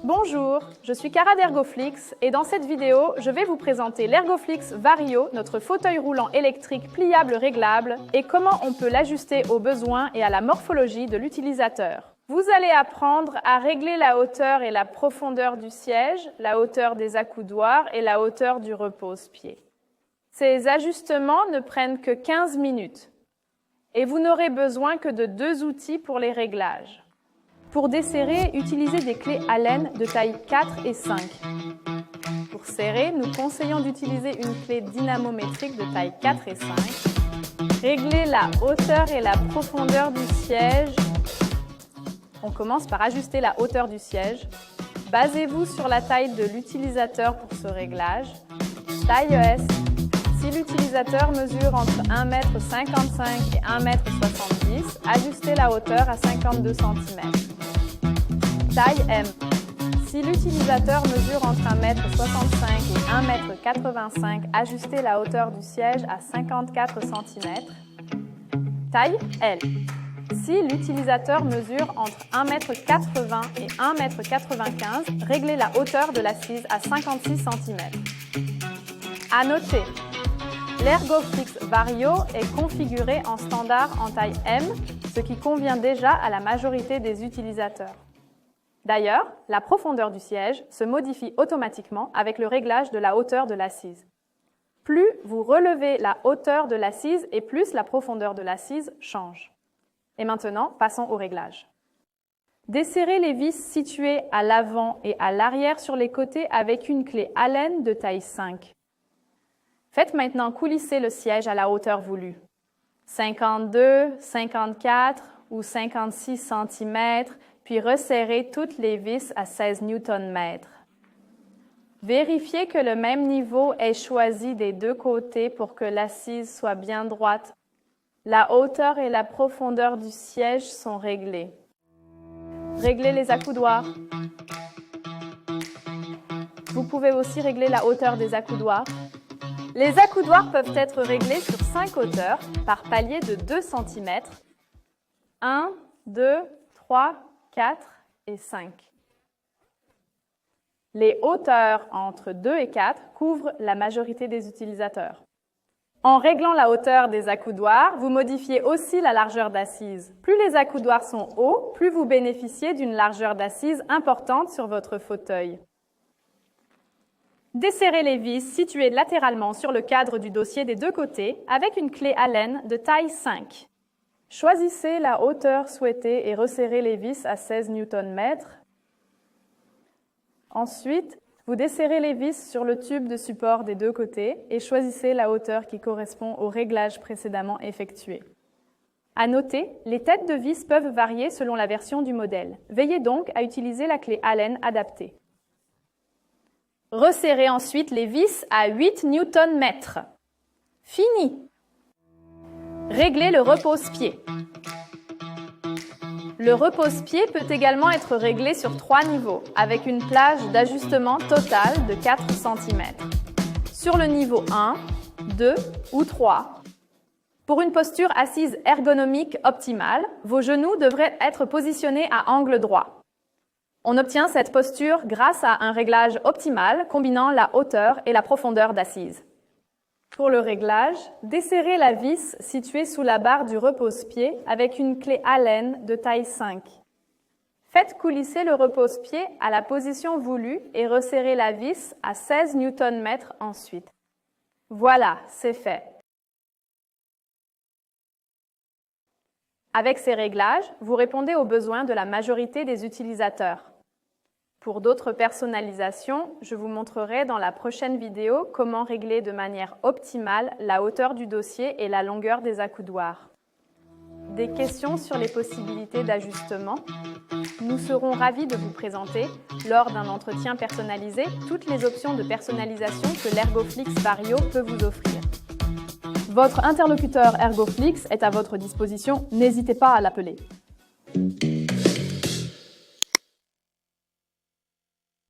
Bonjour, je suis Cara d'Ergoflix et dans cette vidéo, je vais vous présenter l'Ergoflix Vario, notre fauteuil roulant électrique pliable réglable et comment on peut l'ajuster aux besoins et à la morphologie de l'utilisateur. Vous allez apprendre à régler la hauteur et la profondeur du siège, la hauteur des accoudoirs et la hauteur du repose-pied. Ces ajustements ne prennent que 15 minutes et vous n'aurez besoin que de 2 outils pour les réglages. Pour desserrer, utilisez des clés Allen de taille 4 et 5. Pour serrer, nous conseillons d'utiliser une clé dynamométrique de taille 4 et 5. Réglez la hauteur et la profondeur du siège. On commence par ajuster la hauteur du siège. Basez-vous sur la taille de l'utilisateur pour ce réglage. Taille ES. Si l'utilisateur mesure entre 1,55 m et 1,70 m, ajustez la hauteur à 52 cm. Taille M. Si l'utilisateur mesure entre 1,65 m et 1,85 m, ajustez la hauteur du siège à 54 cm. Taille L. Si l'utilisateur mesure entre 1,80 m et 1,95 m, réglez la hauteur de l'assise à 56 cm. À noter, l'Ergoflix Vario est configuré en standard en taille M, ce qui convient déjà à la majorité des utilisateurs. D'ailleurs, la profondeur du siège se modifie automatiquement avec le réglage de la hauteur de l'assise. Plus vous relevez la hauteur de l'assise et plus la profondeur de l'assise change. Et maintenant, passons au réglage. Desserrez les vis situées à l'avant et à l'arrière sur les côtés avec une clé Allen de taille 5. Faites maintenant coulisser le siège à la hauteur voulue. 52, 54 ou 56 cm, puis resserrez toutes les vis à 16 Nm. Vérifiez que le même niveau est choisi des deux côtés pour que l'assise soit bien droite. La hauteur et la profondeur du siège sont réglées. Réglez les accoudoirs. Vous pouvez aussi régler la hauteur des accoudoirs. Les accoudoirs peuvent être réglés sur 5 hauteurs par palier de 2 cm. 1, 2, 3, 4 et 5. Les hauteurs entre 2 et 4 couvrent la majorité des utilisateurs. En réglant la hauteur des accoudoirs, vous modifiez aussi la largeur d'assise. Plus les accoudoirs sont hauts, plus vous bénéficiez d'une largeur d'assise importante sur votre fauteuil. Desserrez les vis situées latéralement sur le cadre du dossier des deux côtés avec une clé Allen de taille 5. Choisissez la hauteur souhaitée et resserrez les vis à 16 Nm. Ensuite, vous desserrez les vis sur le tube de support des deux côtés et choisissez la hauteur qui correspond au réglage précédemment effectué. À noter, les têtes de vis peuvent varier selon la version du modèle. Veillez donc à utiliser la clé Allen adaptée. Resserrez ensuite les vis à 8 Nm. Fini! Réglez le repose-pied. Le repose-pied peut également être réglé sur 3 niveaux, avec une plage d'ajustement totale de 4 cm. Sur le niveau 1, 2 ou 3. Pour une posture assise ergonomique optimale, vos genoux devraient être positionnés à angle droit. On obtient cette posture grâce à un réglage optimal combinant la hauteur et la profondeur d'assise. Pour le réglage, desserrez la vis située sous la barre du repose-pied avec une clé Allen de taille 5. Faites coulisser le repose-pied à la position voulue et resserrez la vis à 16 Nm ensuite. Voilà, c'est fait. Avec ces réglages, vous répondez aux besoins de la majorité des utilisateurs. Pour d'autres personnalisations, je vous montrerai dans la prochaine vidéo comment régler de manière optimale la hauteur du dossier et la longueur des accoudoirs. Des questions sur les possibilités d'ajustement? Nous serons ravis de vous présenter, lors d'un entretien personnalisé, toutes les options de personnalisation que l'Ergoflix Vario peut vous offrir. Votre interlocuteur Ergoflix est à votre disposition, n'hésitez pas à l'appeler.